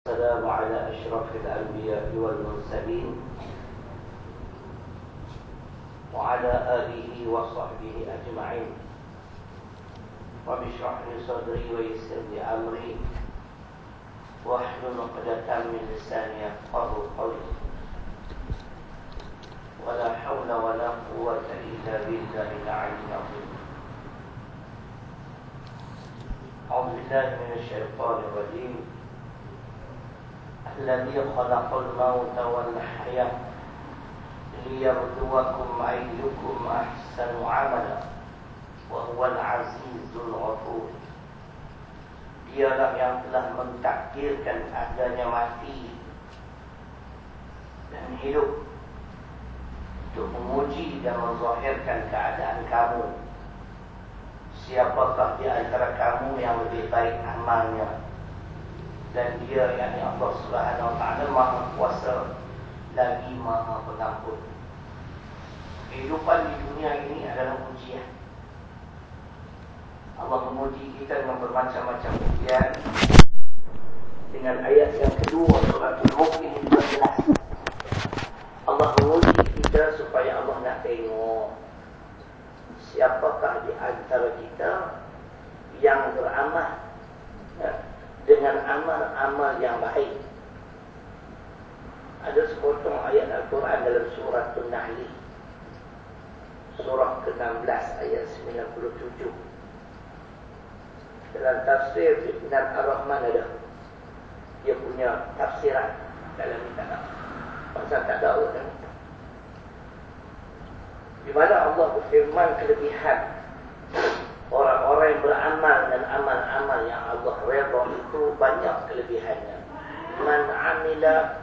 السلام على أشرف الأنبياء والمرسلين وعلى آله وصحبه أجمعين. رب اشرح لي صدري ويسر لي أمري واحلل عقدة من لساني يفقهوا قولي. ولا حول ولا قوة إلا بالله العلي العظيم. أعوذ بالله من الشيطان الرجيم. الذي خلق الموت والحياة ليبلوكم أيكم أحسن عملا وهو العزيز الغفور. Dialah yang telah mentakdirkan adanya mati dan hidup untuk menguji dan menzahirkan keadaan kamu. Siapakah di antara kamu yang lebih baik amalnya? Dan dia, yakni Allah Subhanahu Wa Taala, Maha Kuasa lagi Maha Pengampun. Kehidupan di dunia ini adalah ujian. Allah menguji kita dengan bermacam-macam ujian. Dengan ayat yang kedua surah Al-Mulk ini jelas. Allah menguji kita supaya Allah nak tengok siapakah di antara kita yang beramal dengan amal-amal yang baik. Ada sepotong ayat Al-Quran dalam surah An-Nahl, surah ke-16 ayat 97. Dalam tafsir Ibn Ar-Rahman ada, dia punya tafsiran dalam kitab. Pasal tak ada orang di mana Allah berfirman kelebihan orang-orang yang beramal dan amal-amal yang Allah redha itu banyak kelebihannya. Man amila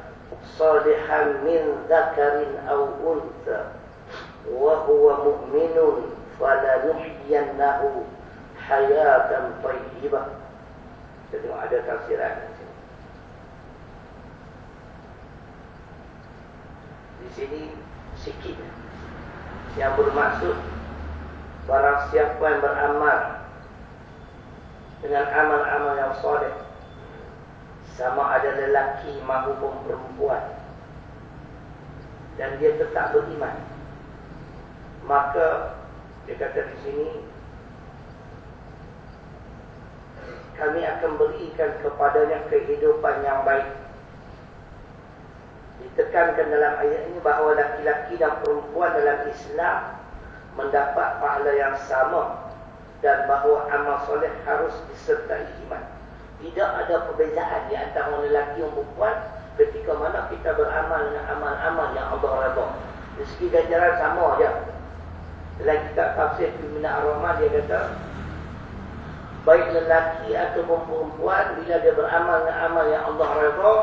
salihan min dzakarin aw untha wa huwa mu'minun falanuhyiyannahu hayatan thayyibah. Jadi ada tafsiran di sini sikit yang bermaksud barang siapa yang beramal dengan amal-amal yang soleh, sama ada lelaki maupun perempuan, dan dia tetap beriman, maka dia kata di sini, kami akan berikan kepadanya kehidupan yang baik. Ditekankan dalam ayat ini bahawa laki-laki dan perempuan dalam Islam mendapat pahala yang sama, dan bahawa amal soleh harus disertai iman. Tidak ada perbezaan di antara lelaki dan perempuan ketika mana kita beramal dengan amal-amal yang Allah redha. Dari segi ganjaran sama saja. Dalam kitab tafsir Ibn Ar-Rahman dia kata, baik lelaki ataupun perempuan, bila dia beramal dengan amal yang Allah redha,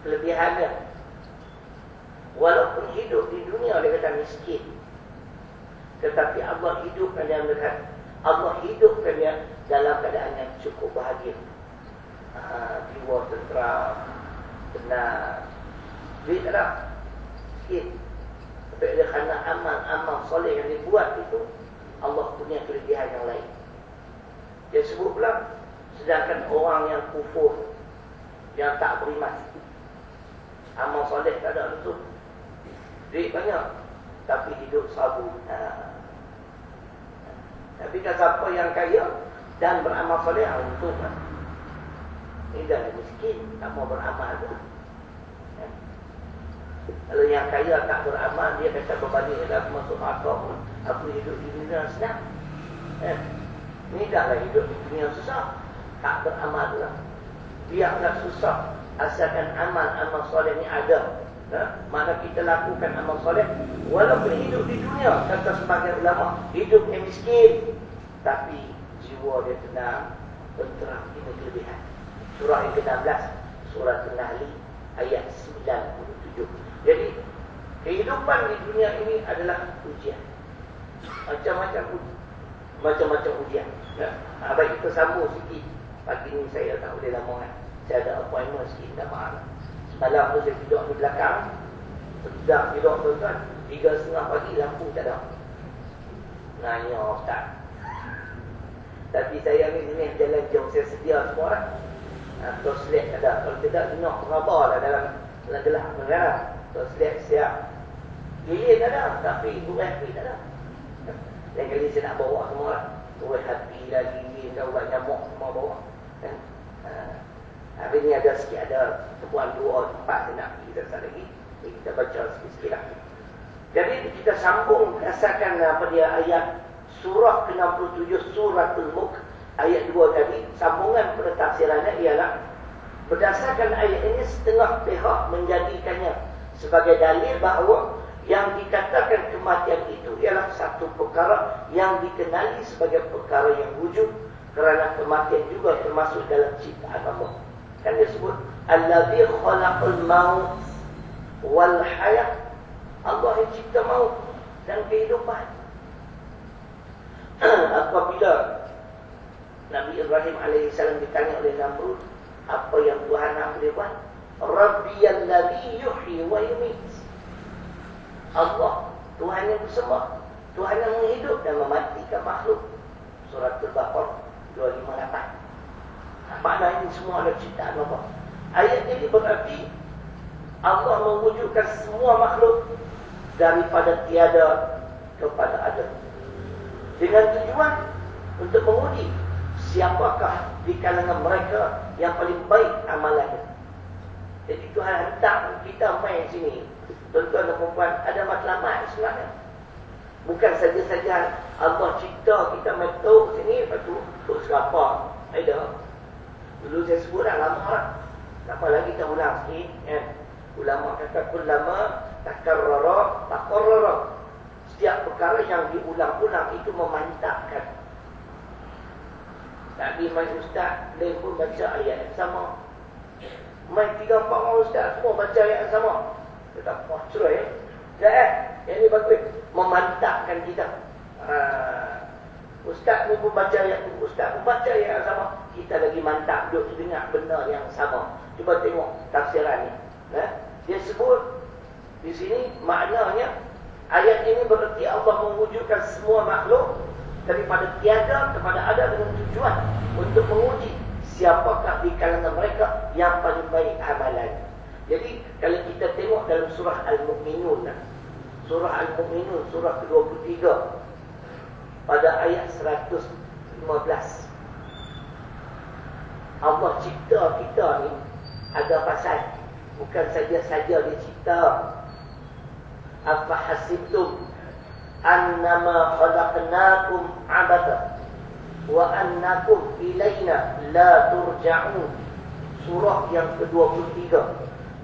kelebihannya walaupun hidup di dunia dia kata miskin, tetapi Allah hidupkan dia melihat, Allah hidupkan dia dalam keadaan yang cukup bahagia. Jiwa tenteram, tenang, duit tak ada, sikit. Tapi dia kerana amal-amal soleh yang dibuat itu, Allah punya kelebihan yang lain. Dia sebut pula, sedangkan orang yang kufur, yang tak beriman, amal soleh tak ada betul, duit banyak tapi hidup sabun. Tapi kan siapa yang kaya dan beramal soleh, untung kan. Ini dah miskin, tak mau beramal tu. Kalau yang kaya tak beramal, dia kata berbanding aku masuk akal, aku hidup di dunia senang. Ini dahlah hidup di dunia susah, tak beramal tu lah. Biarlah susah, asalkan amal-amal soleh ni ada. Mana kita lakukan amal soleh, walaupun hidup di dunia, kata sebagian ulama, hidupnya miskin, tapi jiwa dia tenang, tenteram. Ini kelebihan. Surah yang ke-16, surah An-Nahl ayat 97. Jadi kehidupan di dunia ini adalah ujian, macam-macam ujian. Baik kita sambung sikit. Pagi ni saya tak boleh lama kan, saya ada appointment sikit, tak maaf. Semalam tu saya tidur di belakang, sedang tidur tuan-tuan, 3:30 pagi lampu tak ada. Nanya Ustaz, tapi saya ni jalan jauh, saya sedia semua lah. Toslet ada. Kalau tidak, nak rabar lah dalam gelap negara. Toslet siap. Lilin ada, tapi urat api tak ada. Lain kali saya nak bawa semua lah. Urat api lah, lilin dah, urat nyamuk semua bawa. Hari ni ada sikit, ada temuan 2 tempat saya nak pergi dasar lagi. Jadi kita baca sikit-sikit lah. Jadi kita sambung berdasarkan apa dia ayat surah ke-67 Suratul Mulk ayat 2 tadi. Sambungan pada tafsirannya ialah berdasarkan ayat ini setengah pihak menjadikannya sebagai dalil bahawa yang dikatakan kematian itu ialah satu perkara yang dikenali sebagai perkara yang wujud, kerana kematian juga termasuk dalam ciptaan Allah. Kan dia sebut allazi khalaqal maut wal hayat. Allah yang cipta maut dan kehidupan. Apabila Nabi Ibrahim AS ditanya oleh Namrud, apa yang Tuhan nak boleh buat? Rabbiyalladzi yuhyi wa yumit. Allah, Tuhan yang bersembah, Tuhan yang menghidup dan mematikan makhluk. Surah Al-Baqarah 258. Makna ini semua adalah ciptaan Allah. Ayat ini berarti Allah mewujudkan semua makhluk daripada tiada kepada ada, dengan tujuan untuk menguji siapakah di kalangan mereka yang paling baik amalannya. Jadi Tuhan hentak kita main sini, tuan-tuan dan perempuan, ada matlamat sebenarnya. Bukan saja-saja Allah cipta kita main tok sini, lepas tu tok serapa. Ada. Dulu saya sebut dah lama lah. Tak apa lagi kita ulang sikit. Ulama kata kullama takarrara taqarrara. Setiap perkara yang diulang-ulang itu memantapkan. Tadi main ustaz, dia pun baca ayat yang sama. Main 3-4 orang ustaz semua baca ayat yang sama. Dia tak puas cerai. Yang ni bagus. Memantapkan kita. Ustaz ni pun baca ayat tu, ustaz pun baca ayat yang sama. Kita lagi mantap duduk dengar benda yang sama. Cuba tengok tafsiran ni. Dia sebut di sini maknanya ayat ini berarti Allah mewujudkan semua makhluk daripada tiada kepada ada dengan tujuan untuk menguji siapakah di kalangan mereka yang paling baik amalan. Jadi kalau kita tengok dalam surah Al-Mu'minun, surah Al-Mu'minun surah ke-23 pada ayat 115, Allah cipta kita ni ada pasal. Bukan saja-saja dia cipta. Afa hasibtum annama khalaqnakum abatha wa annakum ilaina la turja'un. Surah yang ke-23,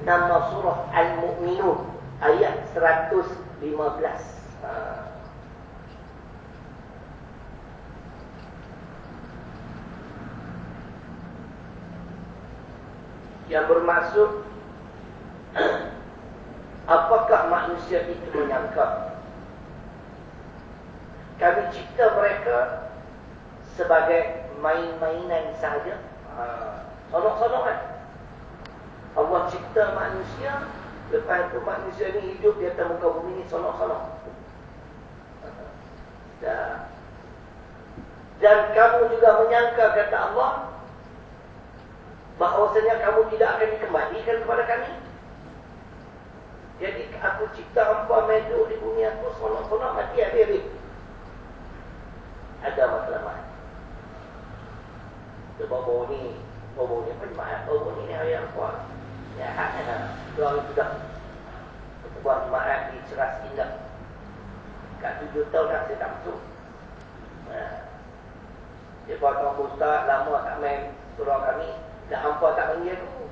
nama surah Al-Mu'minun ayat 115. Yang bermaksud apakah manusia itu menyangka kami cipta mereka sebagai main-mainan sahaja? Sonok-sonok kan? Allah cipta manusia, lepas itu manusia ni hidup di atas muka bumi ni sonok-sonok. Dan kamu juga menyangka, kata Allah, bahawasanya kamu tidak akan dikembalikan kepada kami. Jadi aku cipta hampa meduk di bumi aku, sonok-sonok mati habis. Ada matlamat. Bau-bau ni apa jemaat? Bau ni hari yang kuat. Ya, doang itu dah. Sebuah jemaat di Ceras Indah. Kat 7 tahun dah saya tak masuk. Dia buat orang ustaz lama tak main surau kami. Dah hampa tak panggil aku.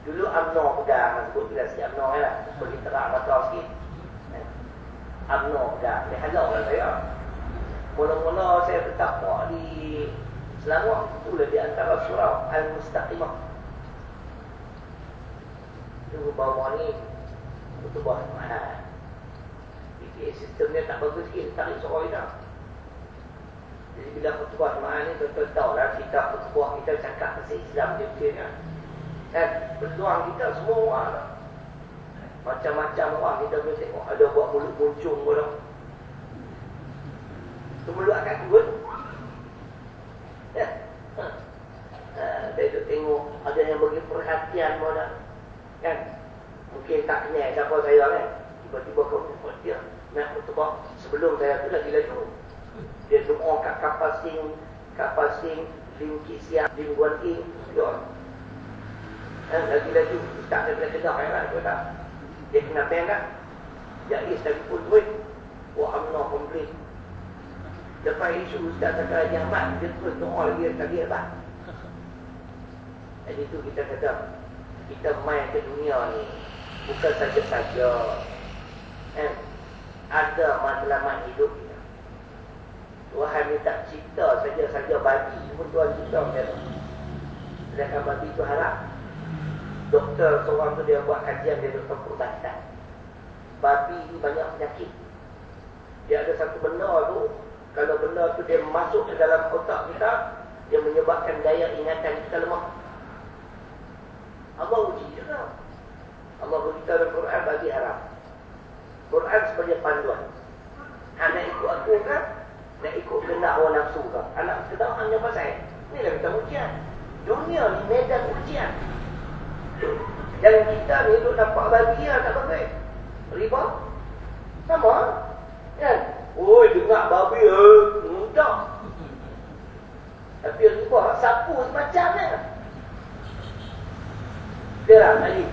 Dulu UMNO pegang, sebut bila si UMNO lah, boleh terang mata sikit. UMNO pegang, dia halau lah saya. Mula-mula saya tetap di Selangor, itulah di antara surau Al-Mustaqimah. Itu bawah ni, itu bawah mahal. Jadi sistem dia tak bagus sikit, tarik surau kita. Jadi bila khutbah mahal ni, tuan-tuan tahu lah, kita khutbah kita cakap pasal Islam dia kan. Dan peluang kita semua orang lah. Macam-macam orang kita boleh tengok. Ada buat mulut muncung pun lah. Itu mulut akan kubur. Saya tu tengok ada yang bagi perhatian pun dah. Kan? Mungkin tak kenal siapa saya kan. Tiba-tiba kau jumpa dia. Nak bertebak. Sebelum saya tu lagi laju. Dia doa kat kapal sing, lim kisiang, lim guan ing. Lagi laju. Tak ada kena kedah kan tak? Dia kena pen kan? Jais lagi pun duit. Wah, UMNO komplit. Lepas isu Ustaz Zakar Haji Ahmad, dia terus doa lagi hebat. Jadi tu kita kata, kita main ke dunia ni bukan saja-saja ada matlamat hidup kita. Tuhan minta cipta saja-saja babi pun Tuhan cipta macam tu. Sedangkan babi tu harap. Doktor seorang tu dia buat kajian, dia doktor perubatan. Babi ni banyak penyakit. Dia ada satu benda tu, kalau benda tu dia masuk ke dalam otak kita, dia menyebabkan daya ingatan kita lemah. Allah uji juga. Allah beritahu dalam Quran bagi haram. Quran sebagai panduan. Nak ikut aku kan? Nak ikut kehendak hawa nafsu kan? Anak sekedar hanya pasal. Inilah kita ujian. Dunia ni medan ujian. Jangan kita ni duduk nampak bahagia tak bagus. Riba? Sama. Kan? Oi, dengar babi tak. Tapi riba sapu semacamnya. Dia lagi.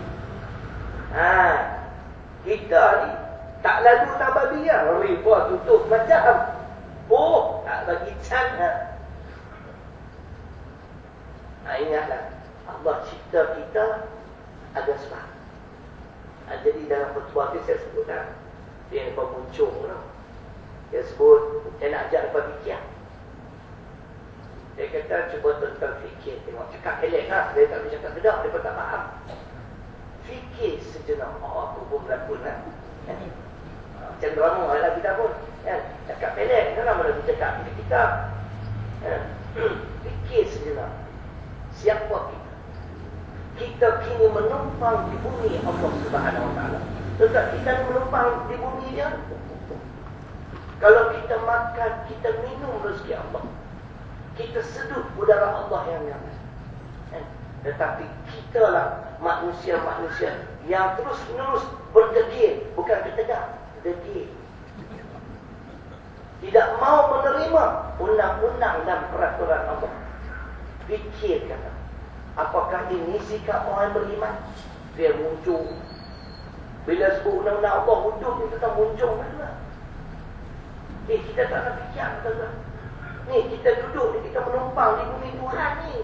Kita ni tak lalu tak babi lah. Riba tutup macam. Oh, tak bagi can. Ingatlah. Allah cipta kita ada sebab. Jadi dalam pertubuhan itu saya sebut dah. Dia yang bermuncung lah. Dia sebut, saya nak ajak lepas fikir. Dia kata cuba tentang fikir. Tengok cakap elek lah. Dia tak boleh cakap sedap. Dia pun tak faham. Fikir sejenak. Aku pun berlakon lah. Macam drama lah kita pun. Cakap elek. Kenapa lagi cakap kita? Fikir sejenak. Siapa kita? Kita kini menumpang di bumi Allah Subhanahu Wa Taala. Tetap kita menumpang di bumi dia. Kalau kita makan, kita minum rezeki Allah. Kita seduh udara Allah yang nyaman. Tetapi kita lah manusia-manusia yang terus-menerus berdegil. Bukan bertegak, degil. Tidak mau menerima undang-undang dan peraturan Allah. Fikirkan. Apakah ini sikap orang beriman? Dia muncul. Bila sebut undang-undang Allah, hudud ni tetap muncul juga. Kita tak nak fikir betul-betul. Ni kita duduk ni, kita menumpang di bumi Tuhan ni.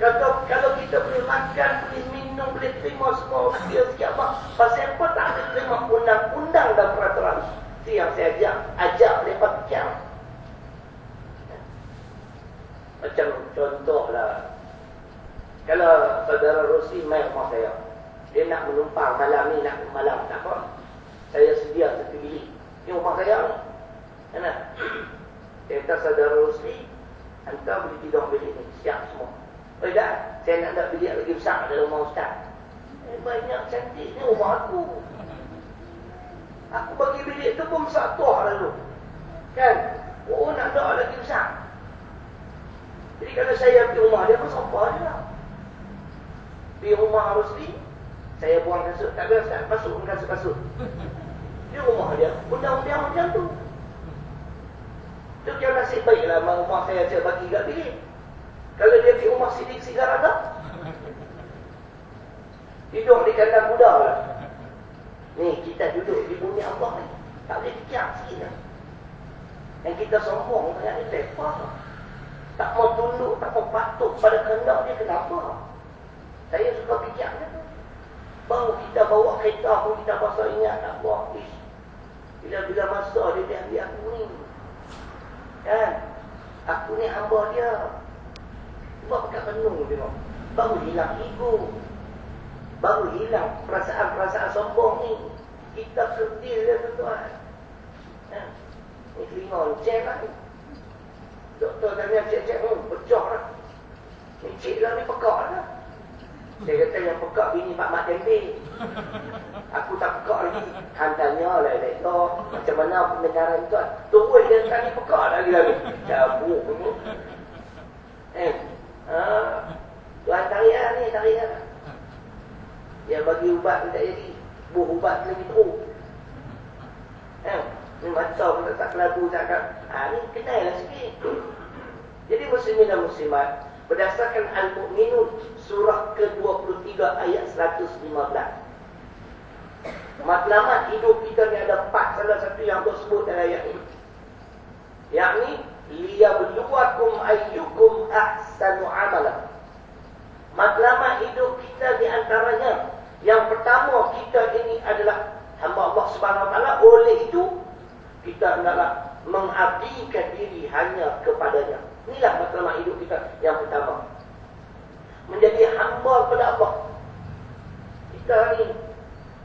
Kalau kita boleh makan, boleh minum, boleh terima semua rezeki apa, pasal apa tak boleh terima undang-undang dan peraturan? Itu yang saya ajak lepas fikir. Macam contohlah, kalau saudara Rosi main rumah saya, dia nak menumpang malam ni, nak malam tak apa, saya sedia satu bilik. Ini rumah saya ni. Kan? Dia kata saudara Rosi, anda boleh tidur bilik ni, siap semua. Oh dah, saya nak bilik lagi besar dalam rumah Ustaz. Banyak cantik ni rumah aku. Aku bagi bilik tu pun besar tuah lalu. Kan? Oh nak ada lagi besar. Jadi kalau saya pergi rumah dia pun sampah je lah. Di rumah Rosi, saya buang kasut. Tak ada Ustaz, masuk kasut-kasut. Di rumah dia, undang-undang macam tu. Itu kira nasib baiklah rumah saya bagi kat bilik. Kalau dia pergi rumah Sidik Sigar ada, tidur di kandang kuda lah. Ni kita duduk di bumi Allah ni, tak boleh fikir sikit lah. Yang kita sombong dengan ni lepas. Tak mau tunduk, tak mau patuh pada kehendak dia, kenapa? Saya suka fikir macam tu. Baru kita bawa kereta pun kita pasal ingat tak buat. Bila-bila masa dia ambil aku ni. Kan? Aku ni hamba dia. Buat pekat penuh tengok. Baru hilang ego. Baru hilang perasaan-perasaan sombong ni. Kita kerdil dia tuan-tuan. Ni telinga cek lah ni. Doktor tanya cek-cek, pecah lah. Ni cik lah ni pekak lah. Saya kata yang pekak bini Pak Mat Tempe. Aku tak pekak lagi. Hantarnya lah doktor. Macam mana pendengaran tuan. Turun dia tadi pekak lagi. Cabuk ni. ubat tak jadi. Buh ubat lagi teruk. Ni macam tak kelabu cakap. Ni kenal lah sikit. Jadi muslimin dan muslimat, berdasarkan Al-Mu'minun surah ke-23 ayat 115. Matlamat hidup kita ni ada 4, salah satu yang Allah sebut dalam ayat ini. Yakni liyabluwakum ayyukum ahsanu amala. Matlamat hidup kita di antaranya, yang pertama, kita ini adalah hamba Allah Subhanahu Wa Taala. Oleh itu kita hendaklah mengabdikan diri hanya kepadanya. Inilah matlamat hidup kita yang pertama, menjadi hamba kepada Allah. Kita ni,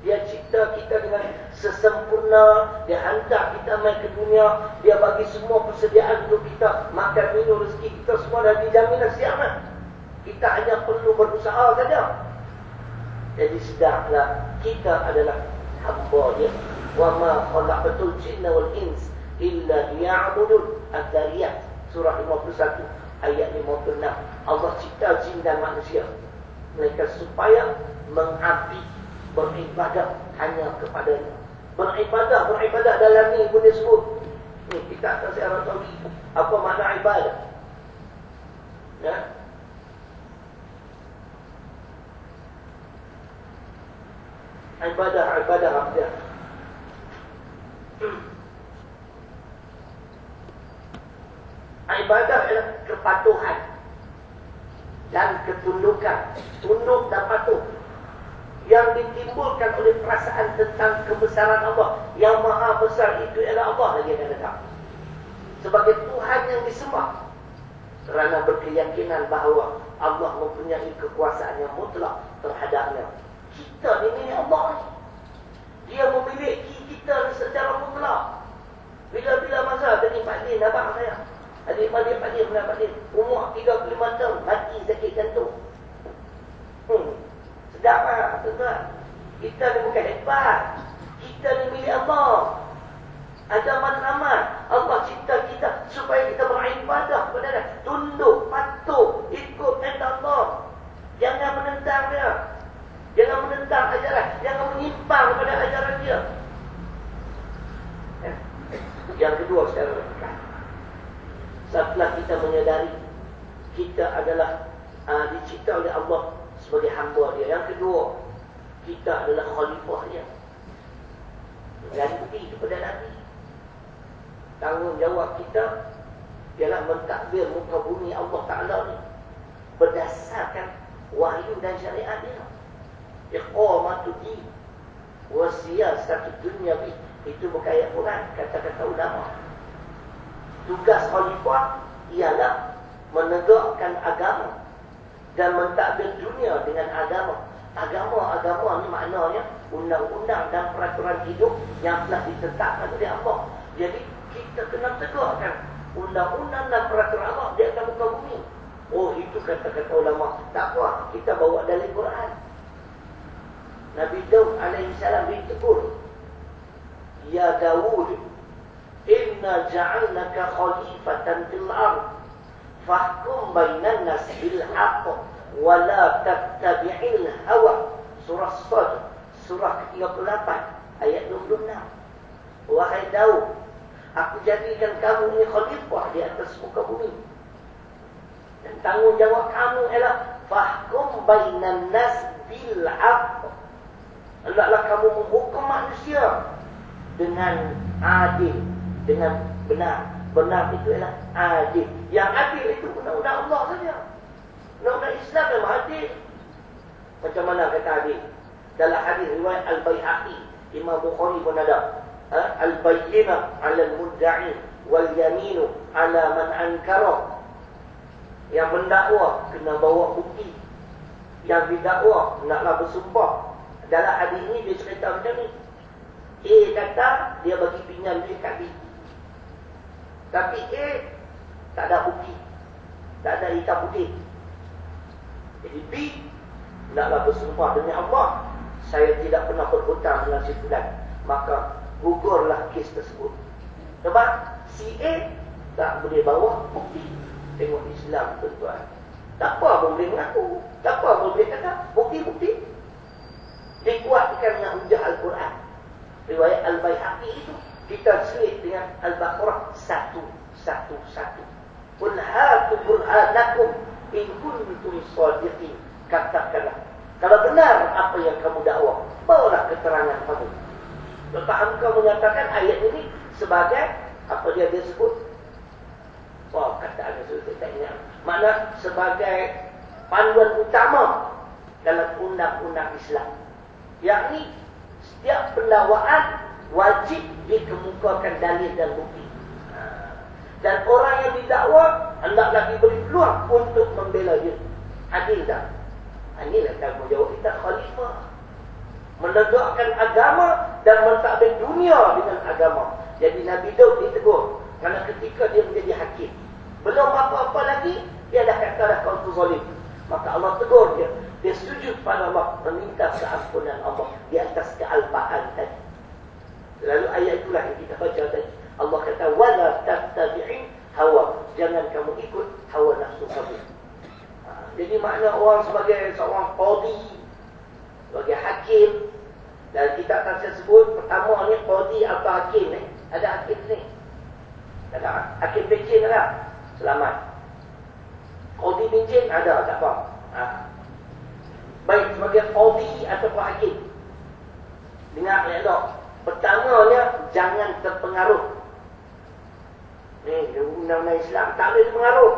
Dia cipta kita dengan sesempurna. Dia hantar kita main ke dunia. Dia bagi semua persediaan untuk kita. Makan, minum, rezeki kita semua dah dijamin dah siap dah. Kita hanya perlu berusaha saja. Jadi sedarlah, kita adalah hamba Dia. Wa ma khalaqatul jinna wal ins illa liya'budun. Al-Dhariyat surah 51 ayat 56. Allah cipta jin dan manusia mereka supaya mengabdi, beribadah hanya kepadanya. Beribadah dalam ni pun dia sebut. Ni kita akan saya tahu apa makna ibadah. Ya. Ibadah apa dia? Ibadah adalah kepatuhan dan ketundukan. Tunduk dan patuh yang ditimbulkan oleh perasaan tentang kebesaran Allah. Yang maha besar itu adalah Allah lagi akan datang sebagai Tuhan yang disembah, kerana berkeyakinan bahawa Allah mempunyai kekuasaan yang mutlak terhadapnya. Kita ni milik Allah ni. Dia memiliki kita secara mutlak. Bila-bila masa tadi Pak Din, abang saya, adik-adik Pak Din, Pak Din, umur 35 tahun, mati sakit jantung. Sedap lah, tuan-tuan. Kita ni bukan hebat. Kita ni milik Allah. Ada matlamat. Allah cipta kita supaya kita beribadah kepada Dia. Tunduk, patuh, ikut perintah Allah. Jangan menentang Dia. Jangan menentang ajaran. Jangan menyimpang kepada ajaran Dia. Yang kedua, secara dekat, setelah kita menyadari kita adalah dicipta oleh Allah sebagai hamba Dia. Yang kedua, kita adalah khalifah Dia. Ganti kepada Nabi. Tanggungjawab kita ialah mentadbir muka bumi Allah Ta'ala ni berdasarkan wahyu dan syariat Dia. Iqamatu din wa siyasatu dunyawi. Itu bukan ayat Quran, kata-kata ulama. Tugas khalifah ialah menegakkan agama dan mentadbir dunia dengan agama. Agama ni maknanya undang-undang dan peraturan hidup yang telah ditetapkan oleh Allah. Jadi kita kena tegakkan undang-undang dan peraturan Allah di atas muka bumi. Oh, itu kata-kata ulama. Tak apa, kita bawa dari Quran. Nabi Daud alaihissalam ditegur, Ya Dawud, inna ja'alnaka khalifatan fil ard fahkum bainan nas bil haqq wa la tattabi'il hawa. Surah Sad, surah ke-38 ayat 26. Wahai Daud, aku jadikan kamu ini khalifah di atas muka bumi, dan tanggungjawab kamu ialah fahkum bainan nas bil haqq. Hendaklah kamu menghukum manusia dengan adil, dengan benar. Benar itu ialah adil. Yang adil itu undang-undang Allah saja. Undang-undang Islam memang adil. Macam mana kata adil? Dalam hadis riwayat Al-Baihaqi, Imam Bukhari pun ada. Al-bayyinah 'ala al-mudda'i wal yaminu 'ala man ankara. Yang mendakwa kena bawa bukti. Yang didakwa naklah bersumpah. Dalam hadis ini dia cerita macam ni. A kata dia bagi pinjam duit kat B, tapi A tak ada bukti, tak ada hitam putih. Jadi B naklah bersumpah demi Allah, saya tidak pernah berhutang dengan si fulan, maka gugurlah kes tersebut. Sebab si A tak boleh bawa bukti. Tengok Islam, tuan-tuan. Tak apa pun boleh mengaku, tak apa pun boleh kata bukti-bukti. Dia kuat riwayat Al-Baihaqi itu kita selit dengan Al-Baqarah 111. Qul hatu burhanakum in kuntum shadiqin. Katakanlah, kalau benar apa yang kamu dakwa, bawalah keterangan kamu. Lepas engkau menyatakan ayat ini sebagai apa dia sebut? Wah, kata ada saya tak ingat. Makna sebagai panduan utama dalam undang-undang Islam. Yakni setiap pendakwaan wajib dikemukakan dalil dan bukti. Dan orang yang didakwa hendaklah diberi peluang untuk membela diri. Adil tak? Inilah tanggungjawab kita khalifah. Menegakkan agama dan mentadbir dunia dengan agama. Jadi Nabi Daud ditegur kerana ketika dia menjadi hakim, belum apa-apa lagi dia dah kata dah kau tu zalim. Maka Allah tegur dia. Dia sujud pada Allah, meminta keampunan Allah di atas kealpaan tadi. Lalu ayat itulah yang kita baca tadi. Allah kata wala tattabi'in hawa. Jangan kamu ikut hawa nafsu kamu. Jadi makna orang sebagai seorang qadi, sebagai hakim, dan kitab tafsir sebut pertama ni qadi atau hakim ni. Ada hakim ni. Ada hakim pencin ada. Selamat. Qadi pencin ada, tak apa. Baik sebagai qadi atau hakim. Dengar elok. Pertamanya jangan terpengaruh. Ni undang-undang Islam tak boleh terpengaruh.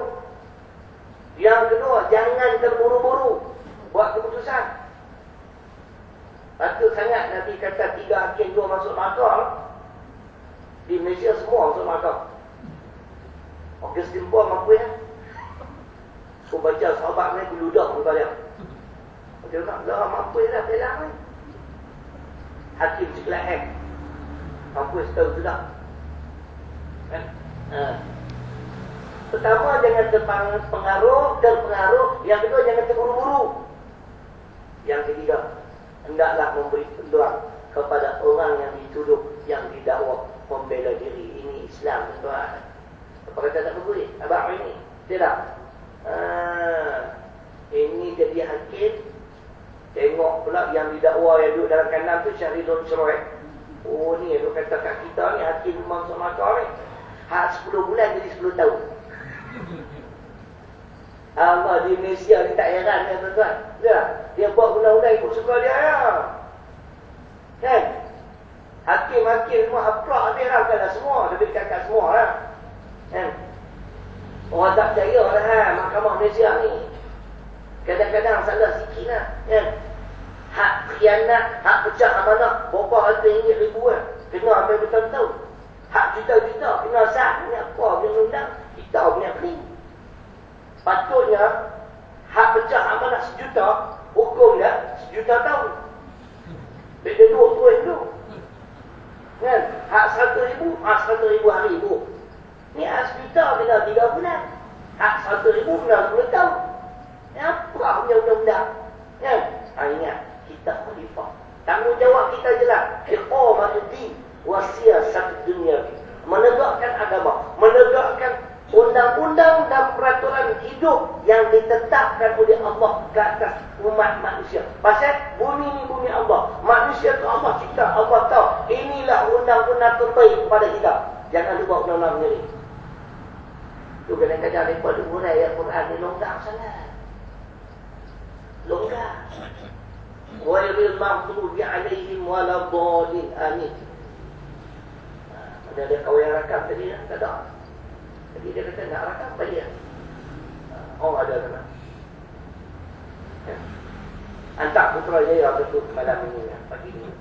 Yang kedua, jangan terburu-buru buat keputusan. Patut sangat Nabi kata 3 hakim 2 masuk mahkamah. Di Malaysia semua masuk mahkamah. August Timpo mampu ya. Aku baca sahabat ni geludak muka dia. Dia kata, dah mampu ya dah pelang ni. Hakim Ciklah mampu setahun sudah. Kan? Pertama, jangan terpengaruh. Yang kedua, jangan terburu-buru. Yang ketiga, hendaklah memberi peluang kepada orang yang dituduh, yang didakwa membela diri. Ini Islam, tuan. Apa kata tak boleh? Abang ini tidak. Ini jadi hakim. Tengok pula yang didakwa yang duduk dalam kanan tu Syahrul Syuroh. Oh ni dia kata kat kita ni hakim masuk mahkamah ni. Hak 10 bulan jadi 10 tahun. Di Malaysia ni tak heran ya tuan-tuan. Dia buat undang-undang ikut suka dia ya. Kan? Hakim-hakim semua aplak dia lah semua. Lebih dekat semua lah. Kan? Orang tak percaya lah mahkamah Malaysia ni. Kadang-kadang salah sikit lah. Kan? Hak khianat, hak pecah amanah, berapa harga RM1,000 kan? Kena sampai bertahun-tahun. Hak juta-juta, kena sah. Ini apa punya undang? Kita punya kering. Patutnya, hak pecah amanah 1 juta, hukum dia 1 juta tahun. Beda 2 tahun dulu. Kan? Hak 100,000, hak 100,000 hari bu. Ni hak 1 juta kena 3 bulan. Hak 100,000 kena 10 tahun. Ini apa punya undang-undang? Kan? Ingat, kita khalifah. Tanggungjawab kita jelas. Iqamatul wasiyasat dunia. Menegakkan agama, menegakkan undang-undang dan peraturan hidup yang ditetapkan oleh Allah ke atas umat manusia. Pasal bumi ni bumi Allah. Manusia tu Allah cipta. Allah tahu inilah undang-undang terbaik kepada kita. Jangan lupa undang-undang sendiri. Tu kadang-kadang daripada urai Al-Quran ni longgar sangat. Longgar. Ghairil maghdubi alaihim waladdallin. Amin. Ada dia kawan yang rakam tadi kan? Tak ada. Jadi dia kata nak rakam bayar. Oh ada kena. Ya. Hantar Putrajaya betul malam ini ya, pagi ini.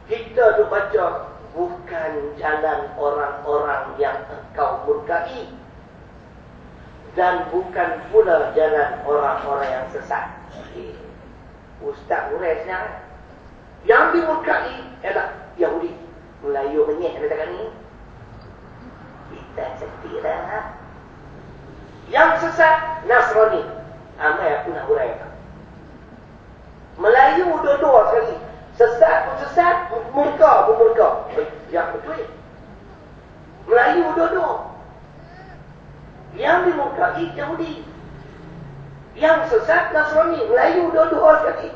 Kita tu baca bukan jalan orang-orang yang engkau murkai. Dan bukan pula jalan orang-orang yang sesat. Ustaz Uresnya yang dimurkai ialah Yahudi. Melayu menyek katakan ni. Kita setira. Yang sesat Nasrani. Amai aku nak uraikan. Melayu dua-dua sekali. Sesat pun sesat, murka pun murka. Yang betul. Melayu dua-dua. Yang dimurkai Yahudi. Yang sesat Nasrani. Melayu dua-dua sekali.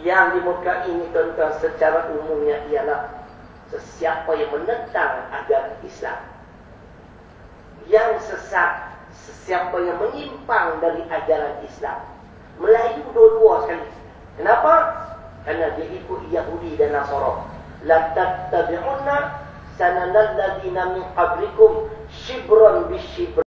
Yang dimurkai ini tuan-tuan secara umumnya ialah sesiapa yang menentang ajaran Islam, yang sesat, sesiapa yang menyimpang dari ajaran Islam. Melayu dua-dua sekali. Kenapa? Kerana dia ikut Yahudi dan Nasara. La tattabi'unna sananal ladina min qablikum shibran bisyibran